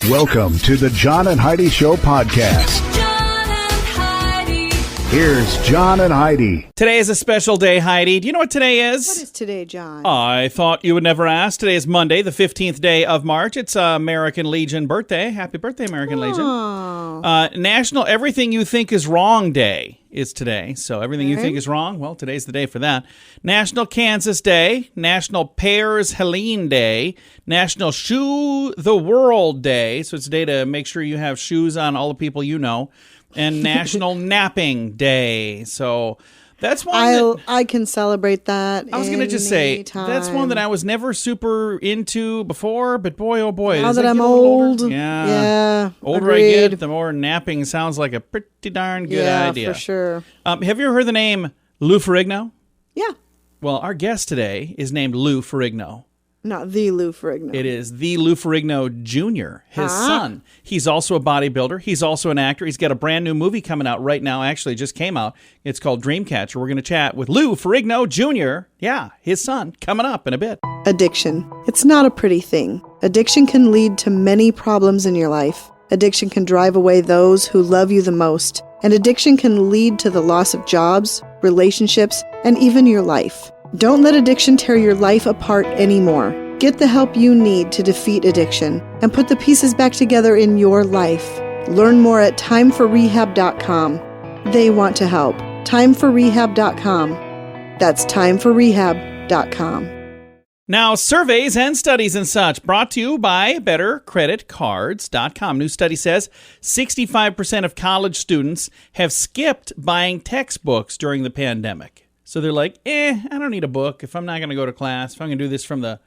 Welcome to the John and Heidi Show podcast. John and Heidi. Here's John and Heidi. Today is a special day, Heidi. Do you know what today is? What is today, John? I thought you would never ask. Today is Monday, the 15th day of March. It's American Legion birthday. Happy birthday, American Legion. National Everything You Think Is Wrong Day is today. So everything you think is wrong, well, today's the day for that. National Kansas Day, National Pears Helene Day, National Shoe the World Day. So it's a day to make sure you have shoes on all the people you know. And National Napping Day. So that's one I can celebrate that. I was going to just say, anytime. that's one that I was never super into before, but boy, oh boy. Now as that I I'm get a little old. older, Yeah. older agreed. I get, the more napping sounds like a pretty darn good idea. Yeah, for sure. Have you ever heard the name Lou Ferrigno? Yeah. Well, our guest today is named Lou Ferrigno. Not the Lou Ferrigno. It is the Lou Ferrigno Jr., his son. He's also a bodybuilder. He's also an actor. He's got a brand new movie coming out right now. Actually, it just came out. It's called Dreamcatcher. We're going to chat with Lou Ferrigno Jr., yeah, his son, coming up in a bit. Addiction. It's not a pretty thing. Addiction can lead to many problems in your life. Addiction can drive away those who love you the most. And addiction can lead to the loss of jobs, relationships, and even your life. Don't let addiction tear your life apart anymore. Get the help you need to defeat addiction and put the pieces back together in your life. Learn more at timeforrehab.com. They want to help. Timeforrehab.com. That's timeforrehab.com. Now, surveys and studies and such brought to you by BetterCreditCards.com. New study says 65% of college students have skipped buying textbooks during the pandemic. So they're like, I don't need a book if I'm not going to go to class, if I'm going to do this from the,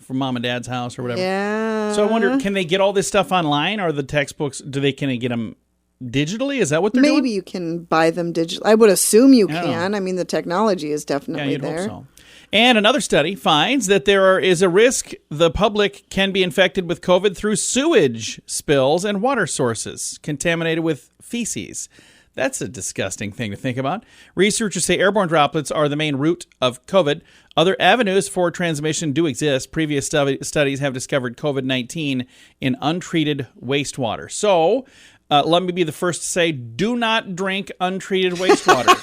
from mom and dad's house or whatever. Yeah. So I wonder, can they get all this stuff online, or the textbooks, can they get them digitally? Is that what they're doing? Maybe you can buy them digitally. I would assume you I don't can. know. I mean, the technology is definitely you'd there. hope so. And another study finds that there is a risk the public can be infected with COVID through sewage spills and water sources contaminated with feces. That's a disgusting thing to think about. Researchers say airborne droplets are the main route of COVID. Other avenues for transmission do exist. Previous studies have discovered COVID-19 in untreated wastewater. So let me be the first to say, do not drink untreated wastewater.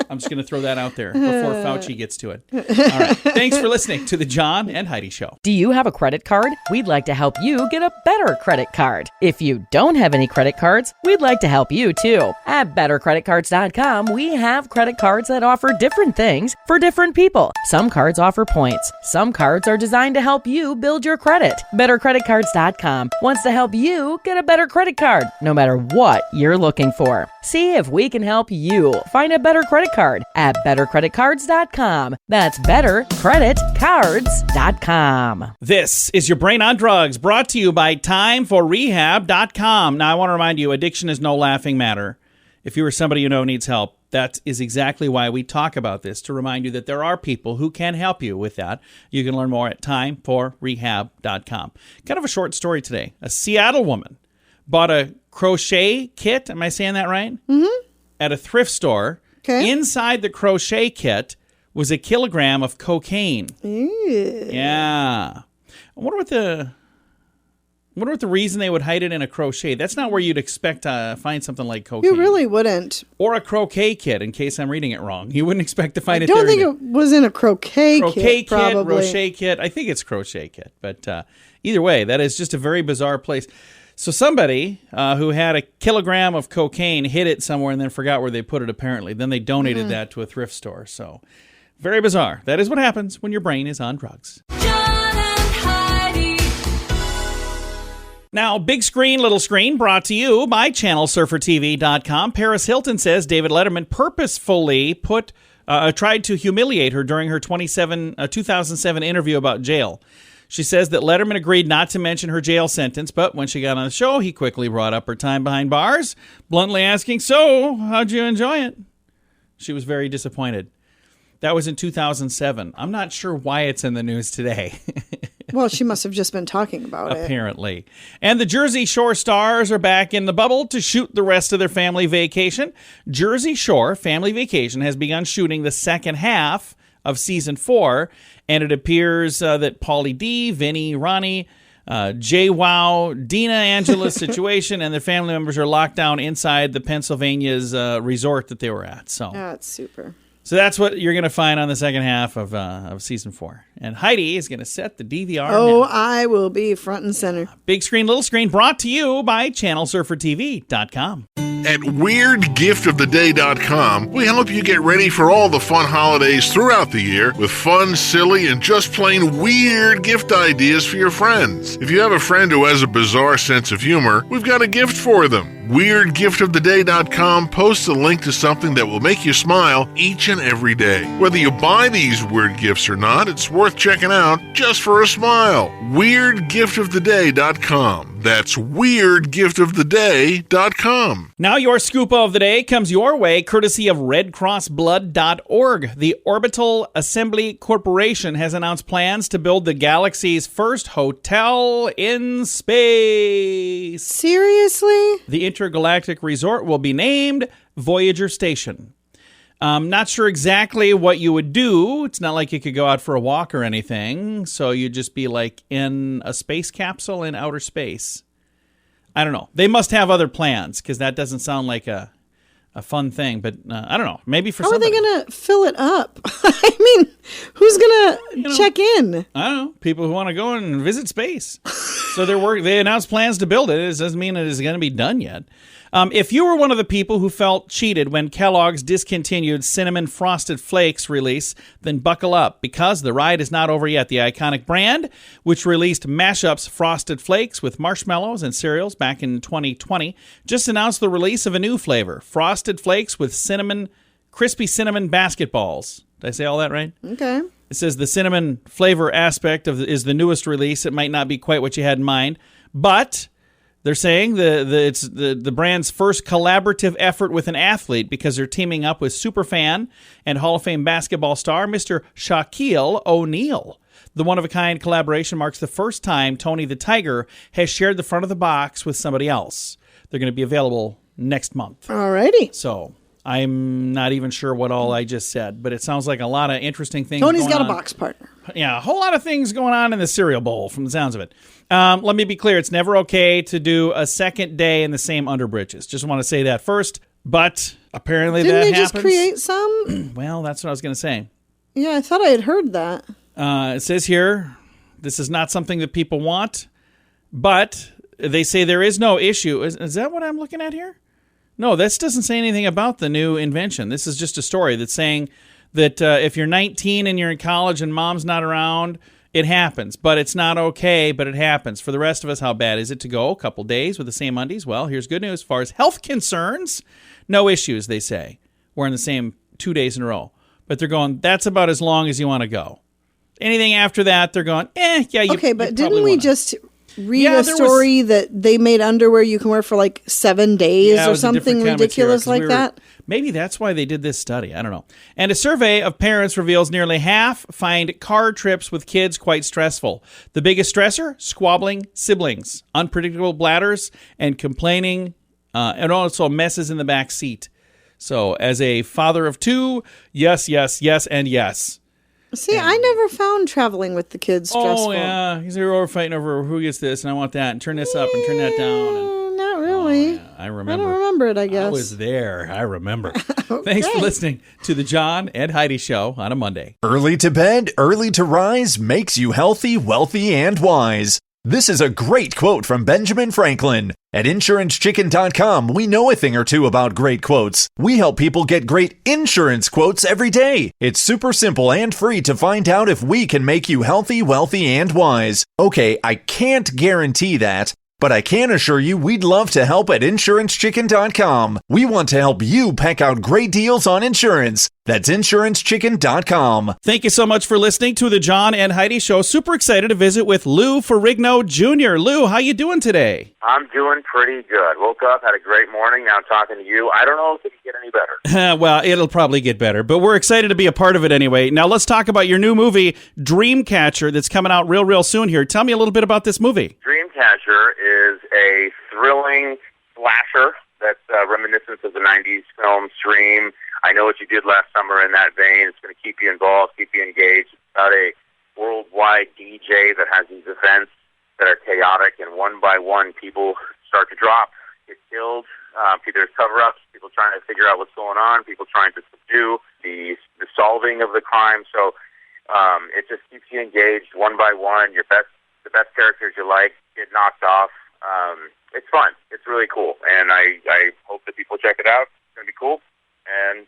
I'm just going to throw that out there before Fauci gets to it. All right. Thanks for listening to the John and Heidi Show. Do you have a credit card? We'd like to help you get a better credit card. If you don't have any credit cards, we'd like to help you too. At BetterCreditCards.com, we have credit cards that offer different things for different people. Some cards offer points. Some cards are designed to help you build your credit. BetterCreditCards.com wants to help you get a better credit card, no matter what you're looking for. See if we can help you find a better credit card at BetterCreditCards.com. That's BetterCreditCards.com. This is your Brain on Drugs, brought to you by TimeForRehab.com. Now, I want to remind you, addiction is no laughing matter. If you or somebody you know needs help, that is exactly why we talk about this, to remind you that there are people who can help you with that. You can learn more at TimeForRehab.com. Kind of a short story today. A Seattle woman bought a crochet kit, am I saying that right? Mm-hmm. At a thrift store. Okay. Inside the crochet kit was 1 kilogram of cocaine. Ew. Yeah. I wonder what the reason they would hide it in a crochet. That's not where you'd expect to find something like cocaine. You really wouldn't. Or a croquet kit, in case I'm reading it wrong. You wouldn't expect to find I it there. don't think it was in a croquet Crochet kit, probably. crochet kit. I think it's crochet kit. But either way, that is just a very bizarre place. So somebody who had 1 kilogram of cocaine hid it somewhere and then forgot where they put it, apparently. Then they donated that to a thrift store. So very bizarre. That is what happens when your brain is on drugs. John and Heidi. Now, big screen, little screen, brought to you by ChannelSurferTV.com. Paris Hilton says David Letterman purposefully tried to humiliate her during her 2007 interview about jail. She says that Letterman agreed not to mention her jail sentence, but when she got on the show, he quickly brought up her time behind bars, bluntly asking, "So, how'd you enjoy it?" She was very disappointed. That was in 2007. I'm not sure why it's in the news today. Well, she must have just been talking about it. Apparently. And the Jersey Shore stars are back in the bubble to shoot the rest of their family vacation. Jersey Shore Family Vacation has begun shooting the second half of season 4, and it appears that Pauly D, Vinny, Ronnie, JWoww, Dina Angela's situation, and their family members are locked down inside the Pennsylvania's resort that they were at. So That's super. So that's what you're going to find on the second half of season 4. And Heidi is going to set the DVR Oh, now. I will be front and center. Big screen, little screen, brought to you by ChannelSurferTV.com. At WeirdGiftOfTheDay.com, we help you get ready for all the fun holidays throughout the year with fun, silly, and just plain weird gift ideas for your friends. If you have a friend who has a bizarre sense of humor, we've got a gift for them. WeirdGiftOfTheDay.com posts a link to something that will make you smile each and every day. Whether you buy these weird gifts or not, it's worth checking out just for a smile. WeirdGiftOfTheDay.com. That's WeirdGiftOfTheDay.com. Now your scoop of the day comes your way courtesy of RedCrossBlood.org. The Orbital Assembly Corporation has announced plans to build the galaxy's first hotel in space. Seriously? The intergalactic resort will be named Voyager Station. Not sure exactly what you would do. It's not like you could go out for a walk or anything. So you'd just be like in a space capsule in outer space. I don't know. They must have other plans because that doesn't sound like a fun thing. But I don't know. Maybe for How somebody. are they going to fill it up? I mean, who's going to check in? I don't know. People who want to go and visit space. So they announced plans to build it. It doesn't mean it is going to be done yet. If you were one of the people who felt cheated when Kellogg's discontinued Cinnamon Frosted Flakes release, then buckle up, because the ride is not over yet. The iconic brand, which released mashups Frosted Flakes with marshmallows and cereals back in 2020, just announced the release of a new flavor, Frosted Flakes with crispy cinnamon basketballs. Did I say all that right? Okay. It says the cinnamon flavor aspect is the newest release. It might not be quite what you had in mind, but they're saying it's the brand's first collaborative effort with an athlete because they're teaming up with superfan and Hall of Fame basketball star Mr. Shaquille O'Neal. The one-of-a-kind collaboration marks the first time Tony the Tiger has shared the front of the box with somebody else. They're going to be available next month. Alrighty. So I'm not even sure what all I just said, but it sounds like a lot of interesting things Tony's going got on. a box partner. Yeah, a whole lot of things going on in the cereal bowl from the sounds of it. Let me be clear. It's never okay to do a second day in the same underbridges. Just want to say that first. But apparently Didn't that they happens. just create some? Well, that's what I was going to say. Yeah, I thought I had heard that. It says here, this is not something that people want, but they say there is no issue. Is that what I'm looking at here? No, this doesn't say anything about the new invention. This is just a story that's saying that if you're 19 and you're in college and mom's not around, it happens. But it's not okay, but it happens. For the rest of us, how bad is it to go a couple days with the same undies? Well, here's good news. As far as health concerns, no issues, they say. We're in the same 2 days in a row. But they're going, that's about as long as you want to go. Anything after that, they're going, yeah, you Okay, but you didn't probably we wanna. just read Yeah, a there story that they made underwear you can wear for like 7 days Yeah, it or was a different something kind of ridiculous material, 'cause like that? Maybe that's why they did this study. I don't know. And a survey of parents reveals nearly half find car trips with kids quite stressful. The biggest stressor? Squabbling siblings, unpredictable bladders, and complaining, and also messes in the back seat. So as a father of 2, yes, and yes. See, I never found traveling with the kids stressful. Oh, yeah. He's over fighting over who gets this, and I want that, and turn this up, and turn that down. And, Not really. yeah, I remember. I don't remember it, I guess. I was there. I remember. Thanks for listening to the John and Heidi Show on a Monday. Early to bed, early to rise makes you healthy, wealthy, and wise. This is a great quote from Benjamin Franklin. At InsuranceChicken.com, we know a thing or two about great quotes. We help people get great insurance quotes every day. It's super simple and free to find out if we can make you healthy, wealthy, and wise. Okay, I can't guarantee that, but I can assure you we'd love to help at InsuranceChicken.com. We want to help you peck out great deals on insurance. That's InsuranceChicken.com. Thank you so much for listening to the John and Heidi Show. Super excited to visit with Lou Ferrigno Jr. Lou, how you doing today? I'm doing pretty good. Woke up, had a great morning. Now I'm talking to you. I don't know if it can get any better. Well, it'll probably get better, but we're excited to be a part of it anyway. Now let's talk about your new movie, Dreamcatcher, that's coming out real soon here. Tell me a little bit about this movie. Dreamcatcher is a thrilling slasher that's reminiscent of the 90s film Dream. I Know What You Did Last Summer in that vein. It's going to keep you involved, keep you engaged. It's about a worldwide DJ that has these events that are chaotic, and one by one people start to drop, get killed. There's cover-ups, people trying to figure out what's going on, people trying to subdue the solving of the crime. So it just keeps you engaged one by one. The best characters you like get knocked off. It's fun. It's really cool, and I hope that people check it out. It's going to be cool, and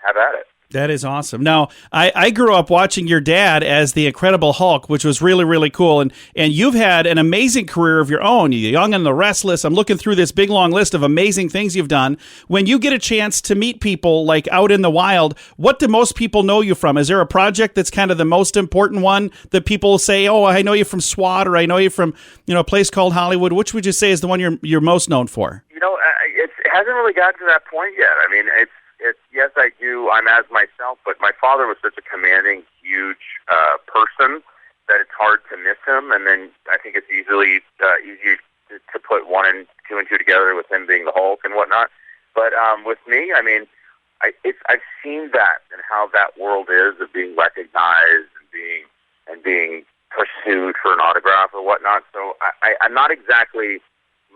have at it. That is awesome. Now, I grew up watching your dad as the Incredible Hulk, which was really, really cool. And you've had an amazing career of your own. You're Young and the Restless. I'm looking through this big, long list of amazing things you've done. When you get a chance to meet people like out in the wild, what do most people know you from? Is there a project that's kind of the most important one that people say, oh, I know you from SWAT, or I know you from, a place called Hollywood? Which would you say is the one you're most known for? It hasn't really gotten to that point yet. I mean, it's yes, I do. I'm as myself, but my father was such a commanding, huge person that it's hard to miss him. And then I think it's easier to put two and two together with him being the Hulk and whatnot. But with me, I mean, I've seen that and how that world is of being recognized and being pursued for an autograph or whatnot. So I'm not exactly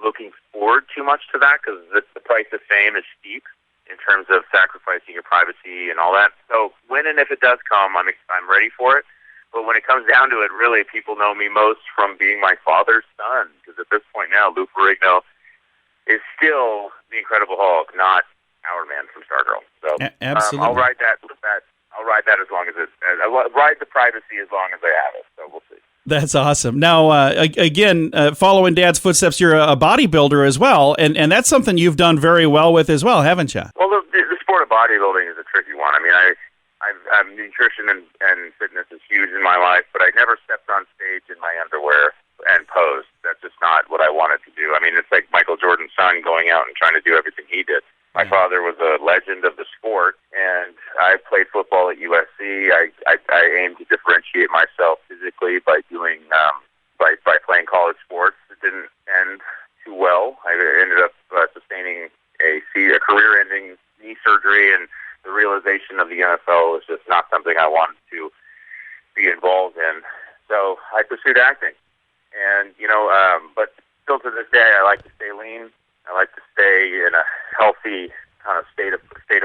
looking forward too much to that, because the price of fame is steep in terms of sacrificing your privacy and all that. So when and if it does come, I'm ready for it. But when it comes down to it, really, people know me most from being my father's son, because at this point now, Lou Ferrigno is still the Incredible Hulk, not our man from Stargirl. So absolutely, I'll ride that. I'll ride that as long as I'll ride the privacy as long as I have it. So we'll see. That's awesome. Now, again, following Dad's footsteps, you're a bodybuilder as well, and that's something you've done very well with as well, haven't you? Well, the sport of bodybuilding is a tricky one. I mean, I've nutrition and fitness is huge in my life, but I never stepped on stage in my underwear and posed. That's just not what I wanted to do. I mean, it's like Michael Jordan's son going out and trying to do everything he did. My father was a legend of the sport, and I played football at USC. I aimed to differentiate myself physically by doing by playing college sports. It didn't end too well. I ended up sustaining a career-ending knee surgery, and the realization of the NFL was just not something I wanted to be involved in. So I pursued acting, and but still to this day, I like to stay lean. I like to stay in a healthy kind of state of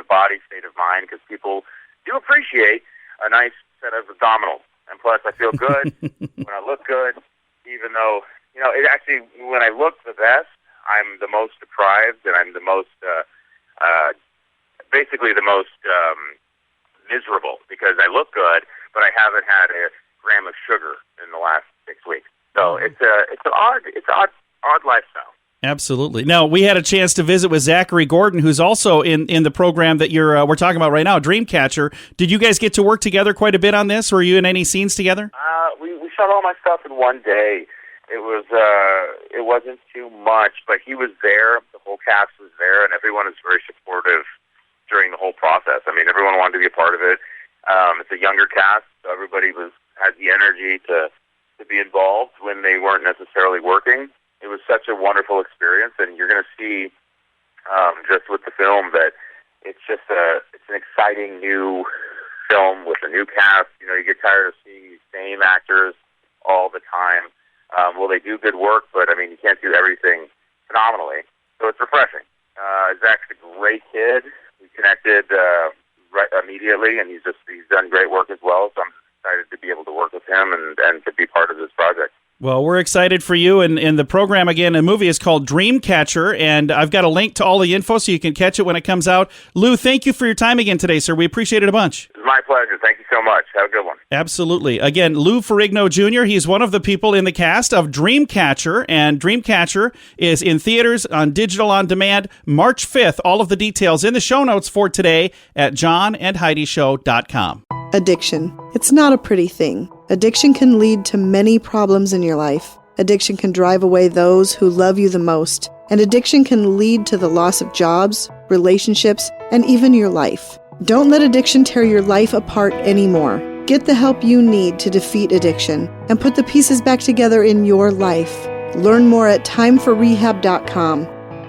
body, state of mind, because people do appreciate a nice set of abdominals. And plus, I feel good when I look good, even though, it actually, when I look the best, I'm the most deprived, and I'm the most, basically the most miserable, because I look good, but I haven't had a gram of sugar in the last 6 weeks. So it's an odd lifestyle. Absolutely. Now, we had a chance to visit with Zachary Gordon, who's also in the program that we're talking about right now, Dreamcatcher. Did you guys get to work together quite a bit on this? Were you in any scenes together? We shot all my stuff in one day. It wasn't too much, but he was there. The whole cast was there, and everyone was very supportive during the whole process. I mean, everyone wanted to be a part of it. It's a younger cast, so everybody had the energy to be involved when they weren't necessarily working. It was such a wonderful experience, and you're going to see just with the film that it's an exciting new film with a new cast. You get tired of seeing these same actors all the time. Well, they do good work, but I mean, you can't do everything phenomenally. So it's refreshing. Zach's a great kid. We connected right immediately, and he's done great work as well. So I'm excited to be able to work with him and to be part of this project. Well, we're excited for you, and the program, again, the movie is called Dreamcatcher, and I've got a link to all the info so you can catch it when it comes out. Lou, thank you for your time again today, sir. We appreciate it a bunch. It's my pleasure. Thank you so much. Have a good one. Absolutely. Again, Lou Ferrigno Jr., he's one of the people in the cast of Dreamcatcher, and Dreamcatcher is in theaters, on digital on demand, March 5th. All of the details in the show notes for today at johnandheidishow.com. Addiction. It's not a pretty thing. Addiction can lead to many problems in your life. Addiction can drive away those who love you the most. And addiction can lead to the loss of jobs, relationships, and even your life. Don't let addiction tear your life apart anymore. Get the help you need to defeat addiction and put the pieces back together in your life. Learn more at timeforrehab.com.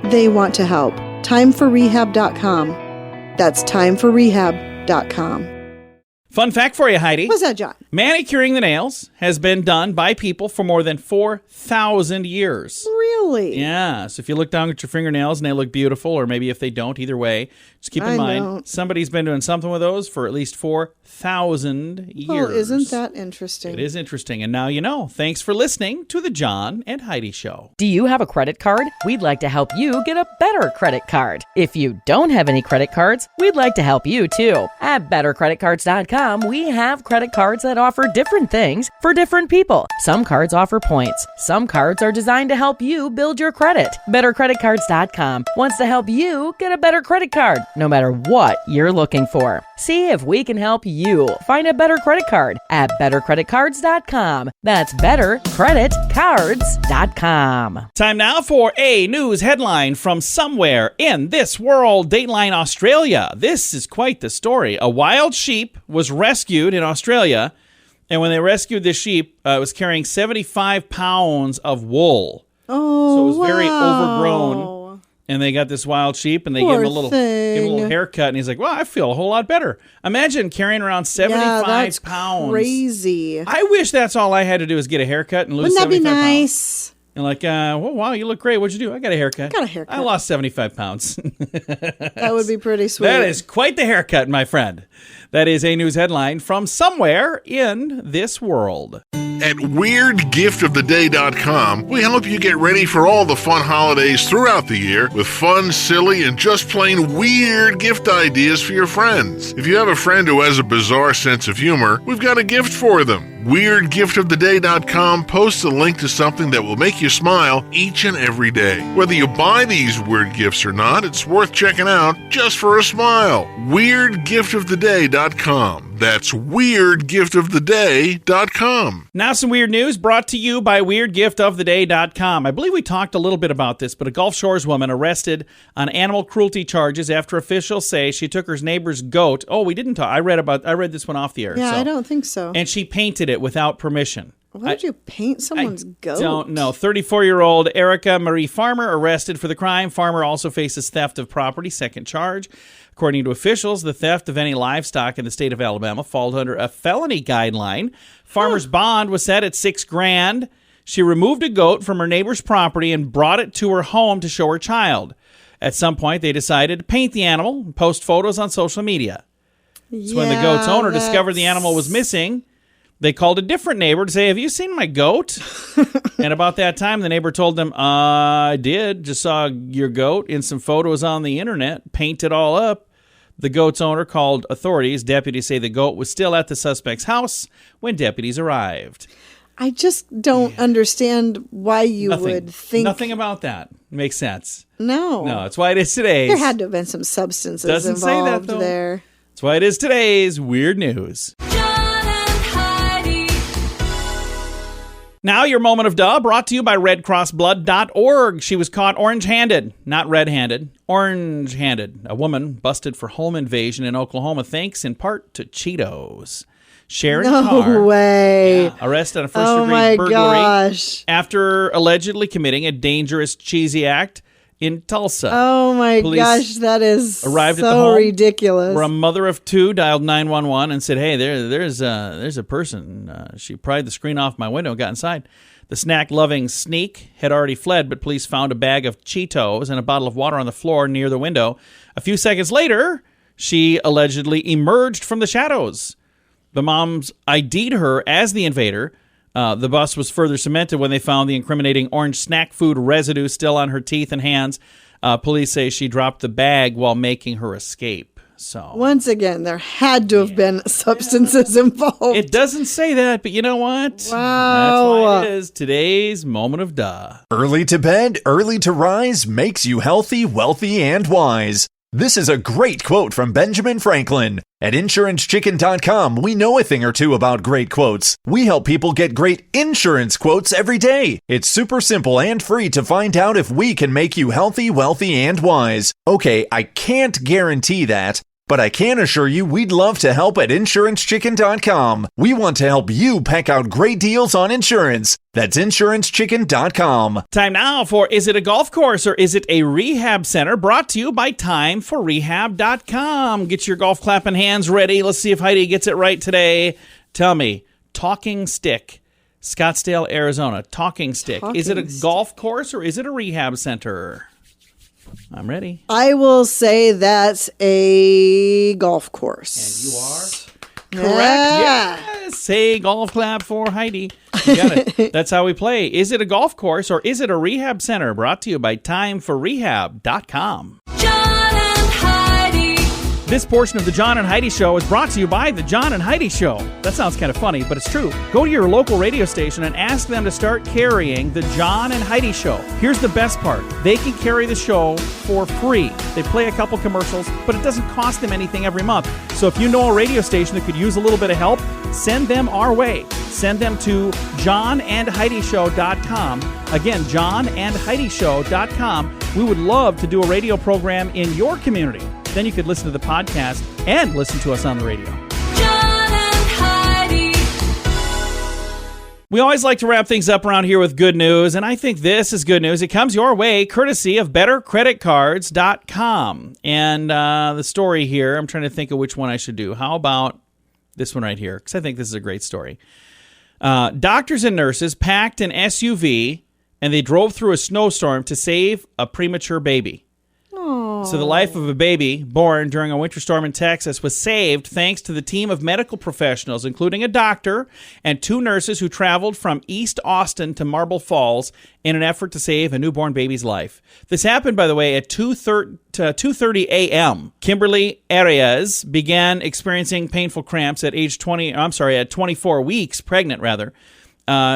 They want to help. Timeforrehab.com. That's timeforrehab.com. Fun fact for you, Heidi. What's that, John? Manicuring the nails has been done by people for more than 4,000 years. Really? Yeah, so if you look down at your fingernails and they look beautiful, or maybe if they don't, either way, just keep in mind, somebody's been doing something with those for at least 4,000 years. Well, isn't that interesting? It is interesting, and now you know. Thanks for listening to the John and Heidi Show. Do you have a credit card? We'd like to help you get a better credit card. If you don't have any credit cards, we'd like to help you too. At bettercreditcards.com, we have credit cards that offer different things for different people. Some cards offer points. Some cards are designed to help you build your credit. Bettercreditcards.com wants to help you get a better credit card, no matter what you're looking for. See if we can help you find a better credit card at bettercreditcards.com. That's bettercreditcards.com. Time now for a news headline from somewhere in this world. Dateline Australia. This is quite the story. A wild sheep was rescued in Australia, and when they rescued the sheep, it was carrying 75 pounds of wool. Oh, so it was very wow. overgrown. And they got this wild sheep, and they gave him a little haircut, and he's like, well, I feel a whole lot better. Imagine carrying around 75 pounds. Crazy. I wish that's all I had to do is get a haircut and lose 75 pounds. Wouldn't that be nice? And like, well, wow, you look great. What'd you do? I got a haircut. I lost 75 pounds. That would be pretty sweet. That is quite the haircut, my friend. That is a news headline from somewhere in this world. At WeirdGiftOfTheDay.com, we help you get ready for all the fun holidays throughout the year with fun, silly, and just plain weird gift ideas for your friends. If you have a friend who has a bizarre sense of humor, we've got a gift for them. WeirdGiftOfTheDay.com posts a link to something that will make you smile each and every day. Whether you buy these weird gifts or not, it's worth checking out just for a smile. WeirdGiftOfTheDay.com. That's WeirdGiftOfTheDay.com. Now some weird news brought to you by WeirdGiftOfTheDay.com. I believe we talked a little bit about this, but a Gulf Shores woman arrested on animal cruelty charges after officials say she took her neighbor's goat. Oh, we didn't talk. I read this one off the air. Yeah, I don't think so. And she painted it without permission. Why would you paint someone's goat? I don't know. 34-year-old Erica Marie Farmer arrested for the crime. Farmer also faces theft of property, second charge. According to officials, the theft of any livestock in the state of Alabama falls under a felony guideline. Farmer's bond was set at $6,000. She removed a goat from her neighbor's property and brought it to her home to show her child. At some point, they decided to paint the animal and post photos on social media. So when the goat's owner discovered the animal was missing, they called a different neighbor to say, have you seen my goat? And about that time, the neighbor told them, I did. Just saw your goat in some photos on the internet. Paint it all up. The goat's owner called authorities. Deputies say the goat was still at the suspect's house when deputies arrived. I just don't understand why you would think... Nothing about that makes sense. No. No, that's why it is today's... There had to have been some substances Doesn't involved say that, though. there. That's why it is today's Weird News. John and Heidi. Now your moment of duh, brought to you by RedCrossBlood.org. She was caught orange-handed, not red-handed, orange-handed. A woman busted for home invasion in Oklahoma thanks in part to Cheetos. Sharon Carr. No way. Arrested on a first-degree burglary gosh. after allegedly committing a dangerous, cheesy act in Tulsa. Oh my Police gosh, that is arrived so at the home ridiculous. where a mother of two dialed 911 and said, hey, there's a person. She pried the screen off my window and got inside. The snack-loving sneak had already fled, but police found a bag of Cheetos and a bottle of water on the floor near the window. A few seconds later, she allegedly emerged from the shadows. The moms ID'd her as the invader. The bust was further cemented when they found the incriminating orange snack food residue still on her teeth and hands. Police say she dropped the bag while making her escape. So once again, there had to have been substances involved. It doesn't say that, but you know what? Wow. That's why it is today's moment of duh. Early to bed, early to rise makes you healthy, wealthy, and wise. This is a great quote from Benjamin Franklin. At InsuranceChicken.com, we know a thing or two about great quotes. We help people get great insurance quotes every day. It's super simple and free to find out if we can make you healthy, wealthy, and wise. Okay, I can't guarantee that, but I can assure you we'd love to help at InsuranceChicken.com. We want to help you peck out great deals on insurance. That's InsuranceChicken.com. Time now for Is It a Golf Course or Is It a Rehab Center? Brought to you by TimeForRehab.com. Get your golf clapping hands ready. Let's see if Heidi gets it right today. Tell me, Talking Stick, Scottsdale, Arizona. Talking Stick. Is it a Talking golf course or is it a rehab center? I'm ready. I will say that's a golf course. And you are? Yeah. Correct. Yes. Say golf clap for Heidi. You got it. That's how we play. Is it a golf course or is it a rehab center? Brought to you by timeforrehab.com. John and Heidi. This portion of the John and Heidi Show is brought to you by the John and Heidi Show. That sounds kind of funny, but it's true. Go to your local radio station and ask them to start carrying the John and Heidi Show. Here's the best part. They can carry the show for free. They play a couple commercials, but it doesn't cost them anything every month. So if you know a radio station that could use a little bit of help, send them our way. Send them to johnandheidishow.com. Again, johnandheidishow.com. We would love to do a radio program in your community. Then you could listen to the podcast and listen to us on the radio. John and Heidi. We always like to wrap things up around here with good news, and I think this is good news. It comes your way courtesy of bettercreditcards.com. And the story here, I'm trying to think of which one I should do. How about this one right here? Because I think this is a great story. Doctors and nurses packed an SUV, and they drove through a snowstorm to save a premature baby. So the life of a baby born during a winter storm in Texas was saved thanks to the team of medical professionals, including a doctor and 2 nurses who traveled from East Austin to Marble Falls in an effort to save a newborn baby's life. This happened, by the way, at 2:30 a.m. Kimberly Arias began experiencing painful cramps at 24 weeks pregnant, rather.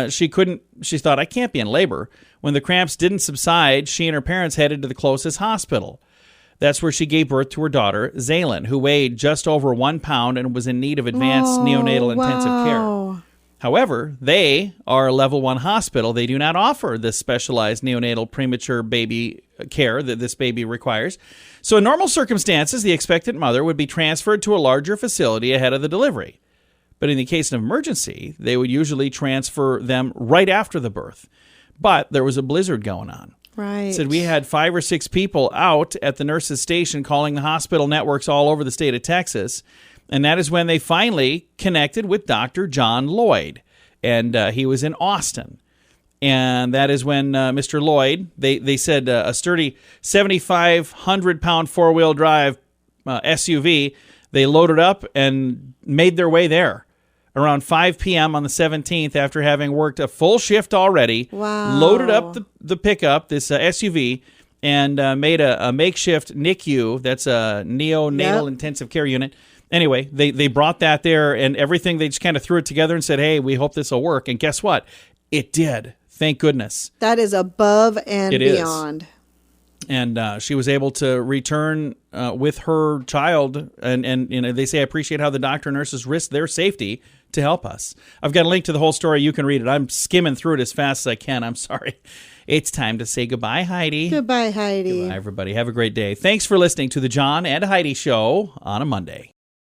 She thought, I can't be in labor. When the cramps didn't subside, she and her parents headed to the closest hospital. That's where she gave birth to her daughter, Zaylin, who weighed just over 1 pound and was in need of advanced neonatal intensive care. However, they are a level 1 hospital. They do not offer this specialized neonatal premature baby care that this baby requires. So in normal circumstances, the expectant mother would be transferred to a larger facility ahead of the delivery. But in the case of emergency, they would usually transfer them right after the birth. But there was a blizzard going on. Right. Said we had 5 or 6 people out at the nurse's station calling the hospital networks all over the state of Texas. And that is when they finally connected with Dr. John Lloyd. And he was in Austin. And that is when Mr. Lloyd, they said a sturdy 7,500-pound four-wheel drive SUV, they loaded up and made their way there. Around 5 p.m. on the 17th, after having worked a full shift already, loaded up the pickup, this SUV, and made a makeshift NICU, that's a neonatal intensive care unit. Anyway, they brought that there, and everything, they just kind of threw it together and said, hey, we hope this will work. And guess what? It did. Thank goodness. That is above and beyond. And she was able to return with her child, and you know, they say, I appreciate how the doctor and nurses risked their safety to help us. I've got a link to the whole story. You can read it. I'm skimming through it as fast as I can. I'm sorry. It's time to say goodbye, Heidi. Goodbye, Heidi. Goodbye, everybody. Have a great day. Thanks for listening to the John and Heidi Show on a Monday.